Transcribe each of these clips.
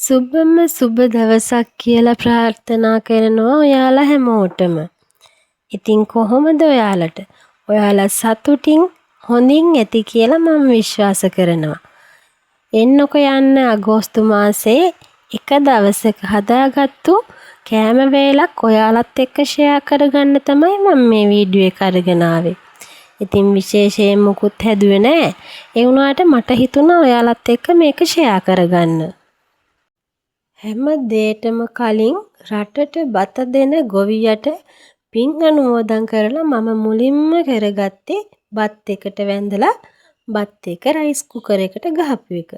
සුබම සුබ දවසක් කියලා ප්‍රාර්ථනා කරනවා ඔයාලා හැමෝටම. ඉතින් කොහොමද ඔයාලට? ඔයාලා සතුටින් හොඳින් ඇති කියලා මම විශ්වාස කරනවා. එන්නකො යන්න අගෝස්තු මාසේ එක දවසක හදාගත්තු කෑම වේලක් ඔයාලත් එක්ක ෂෙයා කරගන්න තමයි මම මේ වීඩියෝ එක අරගෙන ආවේ. ඉතින් විශේෂයෙන් මුකුත් හැදුවේ නෑ. ඒ වුණාට මට හිතුණා ඔයාලත් එක්ක මේක ෂෙයා කරගන්න. හැම දෙයකටම කලින් රටට බත දෙන ගොවියට පින් අනුමෝදන් කරලා මම මුලින්ම කරගත්තේ බත් එකට වැඳලා බත් එක රයිස් කුකර් එකට ගහපු එක.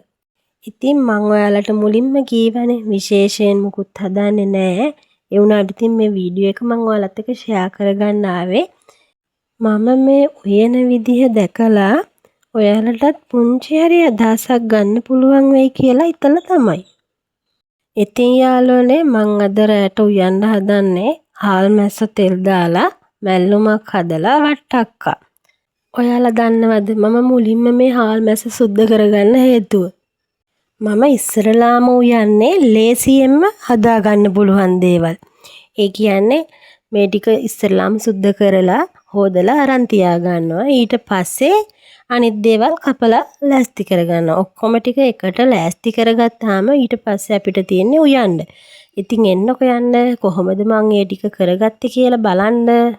ඉතින් මම ඔයාලට මුලින්ම කීවනේ විශේෂයෙන් මුකුත් හදාන්නේ නැහැ. ඒ වුණාට ඉතින් මේ වීඩියෝ එක මම ඔයාලත් එක්ක ෂෙයා කරගන්න ආවේ. මම මේ උයන විදිහ දැකලා ඔයාලටත් පුංචි හරි අදහසක් ගන්න පුළුවන් වෙයි කියලා හිතලා තමයි. ඉතින් යාළුවනේ මං අද රැට උයන්න හදන්නේ හාල් මැස්ස තෙල් දාලා මැල්ලුමක් හදලා වට්ටක්කා. ඔයාලා දන්නවද මම මුලින්ම මේ හාල් මැස්ස සුද්ධ කරගන්න හේතුව? මම ඉස්සරලාම උයන්නේ ලේසියෙන්ම හදාගන්න පුළුවන් දේවල්. ඒ කියන්නේ මේ ටික ඉස්සරලාම සුද්ධ කරලා හොදලා අරන් තියා ගන්නවා. ඊට පස්සේ අනිත් දේවල් කපලා ලෑස්ති කරගන්නවා. ඔක්කොම ටික එකට ලෑස්ති කරගත්තාම ඊට පස්සේ අපිට තියෙන්නේ උයන්න. ඉතින් එන්නකො යන්න කොහොමද මං මේ ටික කරගත්තේ කියලා බලන්න.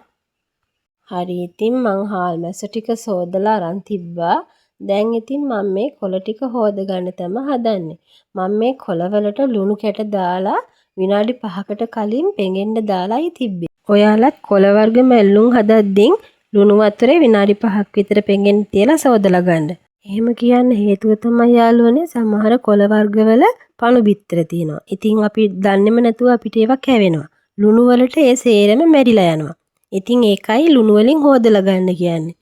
හරි ඉතින් මං හාල් මැස්ස ටික සෝදලා අරන් තිබ්බා. දැන් ඉතින් මම මේ කොළ ටික හොදගන්න තමයි හදන්නේ. මම මේ කොළවලට ලුණු කැට දාලා විනාඩි 5කට කලින් පෙඟෙන්න දාලායි තිබ්බේ. ඔයාලත් කොළ වර්ග මැල්ලුම් හදද්දී ලුණු වතුරේ විනාඩි 5ක් විතර පෙඟෙන්න තියලා සෝදලා ගන්න. එහෙම කියන්න හේතුව තමයි යාළුවනේ සමහර කොළ වර්ගවල පණු බිත්තර තියෙනවා. ඉතින් අපි දන්නේම නැතුව අපිට ඒවා කැවෙනවා. ලුණු වලට ඒ සේරම මැරිලා යනවා. ඉතින් ඒකයි ලුණු වලින් හොදලා ගන්න කියන්නේ.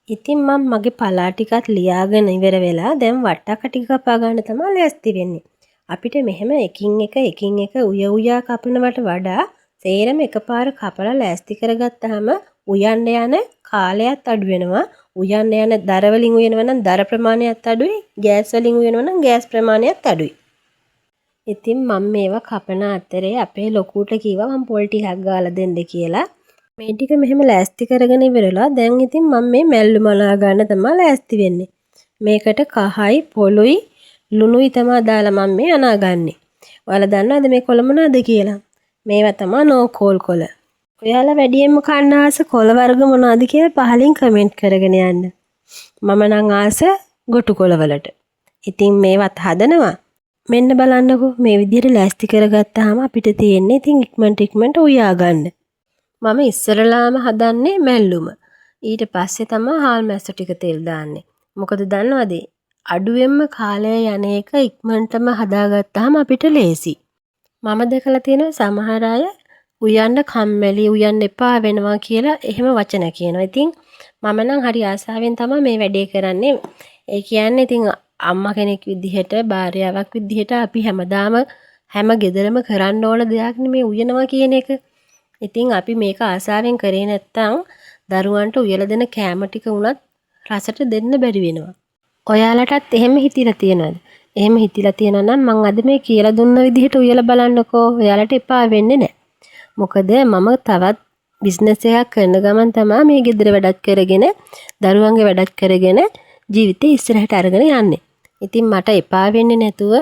ඉතින් මම මගේ පලා ටිකත් ලියාගෙන ඉවර වෙලා දැන් වට්ටක්ක ටික කපා ගන්න තමයි ලෑස්ති වෙන්නේ. අපිට මෙහෙම එකින් එක උයා කපනවට වඩා සේරම එකපාර කපලා ලෑස්ති කරගත්තාම උයන්න යන කාලයත් අඩු වෙනවා. උයන්න යන දර වලින් උයනවා නම් දර ප්‍රමාණයත් අඩුයි. ගෑස් වලින් උයනවා නම් ගෑස් ප්‍රමාණයත් අඩුයි. ඉතින් මම මේවා කපන අතරේ අපේ ලොකුට කිව්වා මම පොල් ටිකක් ගාලා දෙන්න කියලා. මේ ටික මෙහෙම ලෑස්ති කරගෙන ඉවරලා දැන් ඉතින් මම මේ මැල්ලුම අනා ගන්න තමයි ලෑස්ති වෙන්නේ. මේකට කහයි පොළුයි ලුණුයි තමයි දාලා මම මේ අනාගන්නේ. ඔයාලා දන්නවද මේ කොළ මොනවද කියලා? මේවා තමයි නෝකෝල් කොළ. ඔයාලා වැඩියෙන්ම කන්න ආස කොළ වර්ග මොනවද කියලා පහලින් කමෙන්ට් කරගෙන යන්න. මම නම් ආස ගොටු කොළ වලට. ඉතින් මේවත් හදනවා. මෙන්න බලන්නකෝ මේ විදිහට ලෑස්ති කරගත්තාම අපිට තියෙන්නේ ඉතින් ඉක්මනට උයා ගන්න. මම ඉස්සරලාම හදන්නේ මැල්ලුම. ඊට පස්සේ තමයි හාල් මැස්ස ටික තෙල් දාන්නේ. මොකද දන්නවද? අඩුවෙන්ම කාලය යන එක ඉක්මනටම හදාගත්තාම අපිට ලේසි. මම දැකලා තියෙනවා සමහර අය උයන්න කම්මැලි උයන්න එපා වෙනවා කියලා එහෙම වචන කියනවා. ඉතින් මම නම් හරි ආසාවෙන් තමයි මේ වැඩේ කරන්නේ. ඒ කියන්නේ ඉතින් අම්මා කෙනෙක් විදිහට භාර්යාවක් විදිහට අපි හැමදාම හැම ගෙදරම කරන්න ඕන දෙයක් නෙමේ උයනවා කියන එක. ඉතින් අපි මේක ආසාවෙන් කරේ නැත්තම් දරුවන්ට උයලා දෙන කෑම ටික උනත් රසට දෙන්න බැරි වෙනවා. ඔයාලටත් එහෙම හිතිලා තියෙනවද? එහෙම හිතිලා තියෙනවා නම් මම අද මේ කියලා දුන්න විදිහට උයලා බලන්නකෝ. ඔයාලට එපා වෙන්නේ නැහැ. මොකද මම තවත් බිස්නස් එකක් කරන ගමන් තමයි මේ ගෙදර වැඩත් කරගෙන දරුවන්ගේ වැඩත් කරගෙන ජීවිතේ ඉස්සරහට අරගෙන යන්නේ. ඉතින් මට එපා වෙන්නේ නැතුව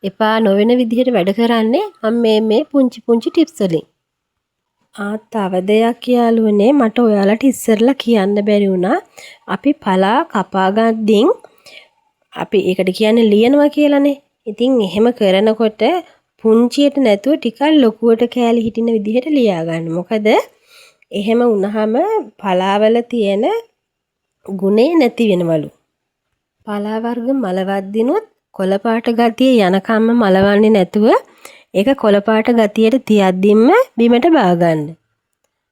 එපා නොවන විදිහට වැඩ කරන්නේ මම මේ පුංචි ටිප්ස් වලින්. තව දෙයක් යාළුවනේ මට ඔයාලට ඉස්සරලා කියන්න බැරි වුණා. අපි පලා කපා ගද්දින් අපි ඒකට කියන්නේ ලියනවා කියලානේ. ඉතින් එහෙම කරනකොට පුංචියට නැතුව ටිකක් ලොකුවට කෑලි හිටින විදිහට ලියා ගන්න. මොකද එහෙම වුණාම පලාවල තියෙන ගුණේ නැති වෙනවලු. පලා වර්ග මලවද්දිනොත් කොළ පාට ගතිය යනකම්ම මලවන්නේ නැතුව ඒක කොළ පාට ගතියට තියද්දින්ම බිමට බාගන්න.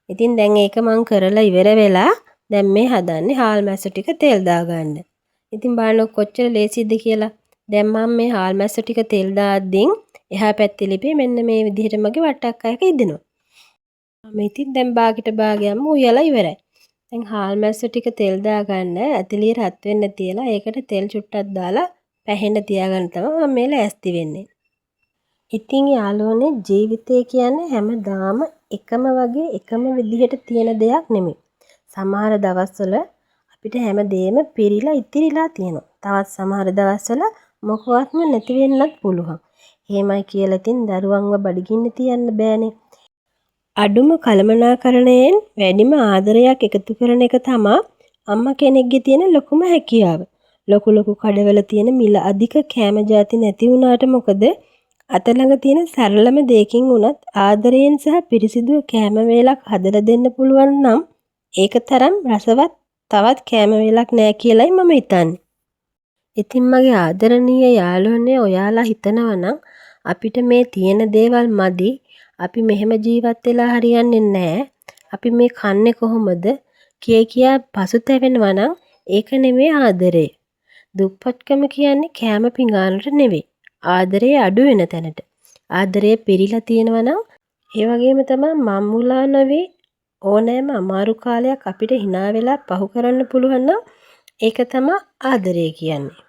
ඉතින් දැන් ඒක මං කරලා ඉවර වෙලා දැන් මේ හදන්නේ හාල් මැස්ස ටික තෙල් දාගන්න. ඉතින් බලන්න කොච්චර ලේසිද කියලා. දැන් මම මේ හාල් මැස්ස ටික තෙල් දාද්දින් එහා පැත්තේ ලිපේ මෙන්න මේ විදිහට මගේ වට්ටක්කයක ඉදෙනවා. මම ඉතින් දැන් බාගෙට බාගයක්ම උයලා ඉවරයි. දැන් හාල් මැස්ස ටික තෙල් දාගන්න ඇතිලිය රත් වෙන්න තියලා ඒකට තෙල් චුට්ටක් දාලා පැහෙන්න තියාගන්න තමයි මම මේ ලෑස්ති වෙන්නේ. ඉතින් යාළුවනේ ජීවිතය කියන්නේ හැමදාම එකම වගේ එකම විදිහට තියෙන දෙයක් නෙමෙයි. සමහර දවස්වල අපිට හැමදේම පිරීලා ඉතිරිලා තියෙනවා. තවත් සමහර දවස්වල මොකවත්ම නැති වෙන්නත් පුළුවන්. එහෙමයි කියලා ඉතින් දරුවන්ව බඩගින්න තියන්න බෑනේ. අඩුම කළමනාකරණයෙන් වැඩිම ආදරයක් එකතු කරන එක තමයි අම්මා කෙනෙක්ගේ තියෙන ලොකුම හැකියාව. ලොකු කඩවල තියෙන මිල අධික කෑම ಜಾති නැති වුණාට මොකද අත ළඟ තියෙන සරලම දෙයකින් උනත් ආදරයෙන් සහ පිරිසිදුව කෑම වේලක් හදලා දෙන්න පුළුවන් නම් ඒක තරම් රසවත් තවත් කෑම වේලක් නෑ කියලයි මම හිතන්නේ. ඉතින් මගේ ආදරණීය යාළුවනේ ඔයාලා හිතනවා නම් අපිට මේ තියෙන දේවල් මදි, අපි මෙහෙම ජීවත් වෙලා හරියන්නේ නෑ, අපි මේ කන්නේ කොහොමද කියා පසුතැවෙනවා නම් ඒක නෙමෙයි ආදරේ. දුප්පත්කම කියන්නේ කෑම පිඟානට නෙවෙයි. ආදරේ අඩු වෙන තැනට. ආදරේ පිරීලා තියෙනවා නම් ඒ වගේම තමයි මම්මුලා නොවේ ඕනෑම අමාරු කාලයක් අපිට hina වෙලා පහු කරන්න පුළුවන් නම් ඒක තමයි ආදරේ කියන්නේ.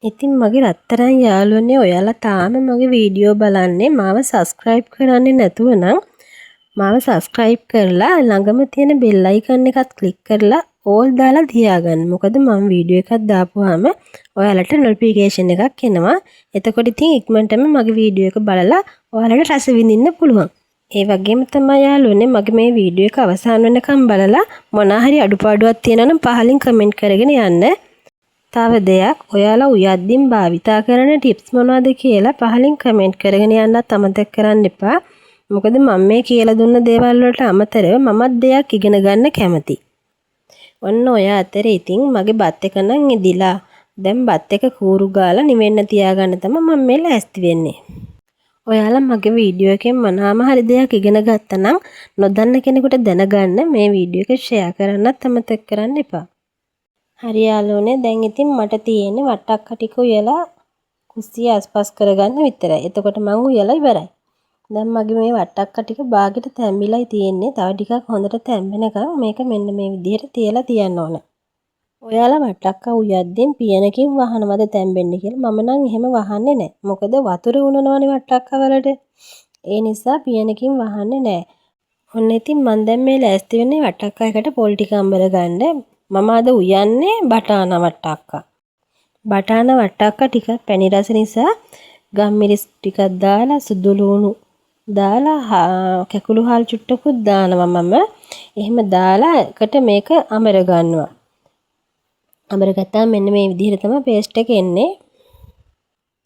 ඉතින් මගේ රත්තරන් යාළුවනේ ඔයාලා තාම මගේ වීඩියෝ බලන්නේ මාව subscribe කරන්නේ නැතුව නම් මාව subscribe කරලා ළඟම තියෙන bell icon එකත් click කරලා all දාලා තියාගන්න. මොකද මම වීඩියෝ එකක් දාපුවාම ඔයාලට notification එකක් එනවා. එතකොට ඉතින් ඉක්මනටම මගේ වීඩියෝ එක බලලා ඔයාලට රස විඳින්න පුළුවන්. ඒ වගේම තමයි යාළුවනේ මගේ මේ වීඩියෝ එක අවසන් වෙනකම් බලලා මොනවා හරි අඩුපාඩුවක් තියෙනවා නම් පහලින් කමෙන්ට් කරගෙන යන්න. තව දෙයක් ඔයාලා උයද්දින් භාවිතා කරන ටිප්ස් මොනවද කියලා පහලින් කමෙන්ට් කරගෙන යන්නත් අමතක කරන්න එපා. මොකද මම මේ කියලා දුන්න දේවල් වලට අමතරව මමත් දෙයක් ඉගෙන ගන්න කැමතියි. ඔන්න ඔය අතරේ ඉතින් මගේ බත් එක නම් ඉදිලා. දැන් බත් එක කූරු ගාලා නිවෙන්න තියාගන්න තමයි මම මේ ලෑස්ති වෙන්නේ. ඔයාලා මගේ වීඩියෝ එකෙන් මොනවාම හරි දෙයක් ඉගෙන ගත්තා නම් නොදන්න කෙනෙකුට දැනගන්න මේ වීඩියෝ එක ෂෙයා කරන්නත් අමතක කරන්න එපා. හරි යාළුවනේ දැන් ඉතින් මට තියෙන්නේ වට්ටක්ක ටික උයලා කුස්සිය අස්පස් කරගන්න විතරයි. එතකොට මං උයලා ඉවරයි. දැන් මගේ මේ වට්ටක්ක ටික බාගෙට තැම්බිලායි තියෙන්නේ. තව ටිකක් හොඳට තැම්බෙනකම් මේක මෙන්න මේ විදිහට තියලා තියන්න ඕන. ඔයාලා වට්ටක්ක උයද්දින් පියනකින් වහනවද තැම්බෙන්න කියලා? මම නම් එහෙම වහන්නේ නැහැ. මොකද වතුර උනනවනේ වට්ටක්ක වලට. ඒ නිසා පියනකින් වහන්නේ නැහැ. ඔන්න ඉතින් මම දැන් මේ ලෑස්ති වෙන්නේ වට්ටක්ක එකට පොල් ටික අඹර ගන්න. මම අද උයන්නේ බටාන වට්ටක්ක. බටාන වට්ටක්ක ටිකක් පැණි රස නිසා ගම්මිරිස් ටිකක් දාලා සුදු ලුණු දාලා කැකුළු හාල් චුට්ටකුත් දානවා මම. එහෙම දාලා එකට මේක අමර ගන්නවා. අමර ගත්තාම මෙන්න මේ විදිහට තමයි පේස්ට් එක එන්නේ.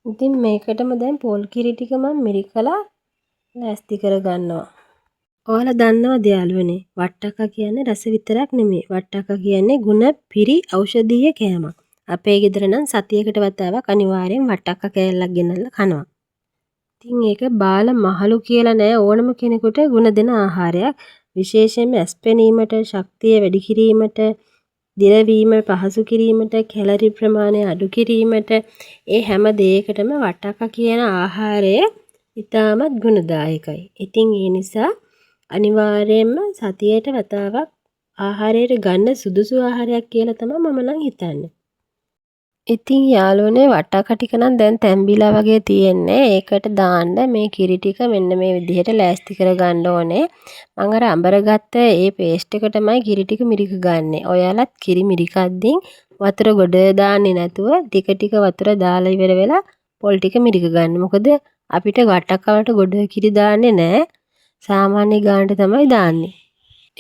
ඉතින් මේකටම දැන් පොල් කිරි ටික මම මිරිකලා ලෑස්ති කර ගන්නවා. ඔයාලා දන්නවද යාළුවනේ වට්ටක්ක කියන්නේ රස විතරක් නෙමෙයි. වට්ටක්ක කියන්නේ ගුණ පිරි ඖෂධීය කෑමක්. අපේ ගෙදර නම් සතියකට වතාවක් අනිවාර්යෙන් වට්ටක්ක කෑල්ලක් ගෙනල්ලා කනවා. ඉතින් ඒක බාල මහලු කියලා නෑ ඕනම කෙනෙකුට ගුණ දෙන ආහාරයක්. විශේෂයෙන්ම ඇස්පෙනීමට, ශක්තිය වැඩි කිරීමට, දිරවීම පහසු කිරීමට, කැලරි ප්‍රමාණය අඩු කිරීමට ඒ හැම දෙයකටම වට්ටක්ක කියන ආහාරය ඉතාමත් ගුණදායකයි. ඉතින් ඒ නිසා අනිවාර්යයෙන්ම සතියට වතාවක් ආහාරයට ගන්න සුදුසු ආහාරයක් කියලා තමයි මම නම් හිතන්නේ. ඉතින් යාළුවනේ වට්ටක්ක ටික නම් දැන් තැම්බිලා වගේ තියෙන්නේ. ඒකට දාන්න මේ කිරි ටික මෙන්න මේ විදිහට ලෑස්ති කර ගන්න ඕනේ. මම අර අඹර ගත්ත ඒ පේස්ට් එක තමයි කිරි ටික මිරික ගන්නෙ. ඔයාලත් කිරි මිරිකද්දී වතුර ගොඩ දාන්නේ නැතුව ටික ටික වතුර දාලා ඉවර වෙලා පොල් ටික මිරික ගන්න. මොකද අපිට වට්ටක්ක වලට ගොඩ කිරි දාන්නේ නැහැ. සාමාන්‍ය ගානට තමයි දාන්නේ.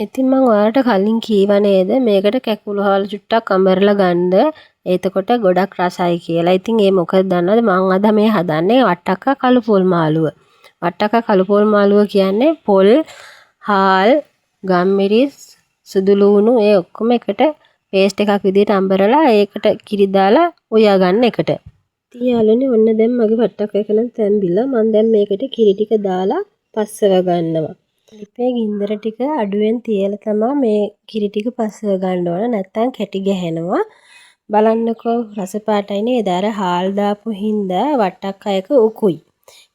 ඉතින් මම ඔයාලට කලින් කීවා නේද මේකට කැකුළු හාල් චුට්ටක් අඹරලා ගන්න. එතකොට ගොඩක් රසයි කියලා. ඉතින් ඒ මොකද දන්නවද මම අද මේ හදන්නේ වට්ටක්ක කළු පොල් මාළුව. වට්ටක්ක කළු පොල් මාළුව කියන්නේ පොල්, හාල්, ගම්මිරිස්, සුදු ලුණු ඒ ඔක්කොම එකට පේස්ට් එකක් විදිහට අඹරලා ඒකට කිරි දාලා උයා ගන්න එකට. ඉතින් යාළුවනේ ඔන්න දැන් මගේ වට්ටක්ක එක නම් තැම්බිලා මම දැන් මේකට කිරි ටික දාලා පස්සව ගන්නවා. ලිපේ ගින්දර ටික අඩුවෙන් තියලා තමයි මේ කිරි ටික පස්සව ගන්න ඕන. නැත්තම් කැටි ගහනවා. බලන්නකෝ රස පාටයි නේද? අර හාල් දාපු හින්දා වට්ටක්ක එක උකුයි.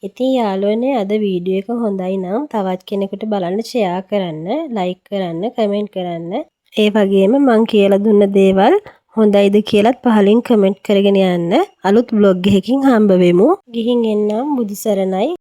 ඉතින් යාළුවනේ අද වීඩියෝ එක හොඳයි නම් තවත් කෙනෙකුට බලන්න ෂෙයා කරන්න, ලයික් කරන්න, කමෙන්ට් කරන්න. ඒ වගේම මං කියලා දුන්න දේවල් හොඳයිද කියලාත් පහලින් කමෙන්ට් කරගෙන යන්න. අලුත් බ්ලොග් එකකින් හම්බ වෙමු. ගිහින් එන්නම්. බුදු සරණයි.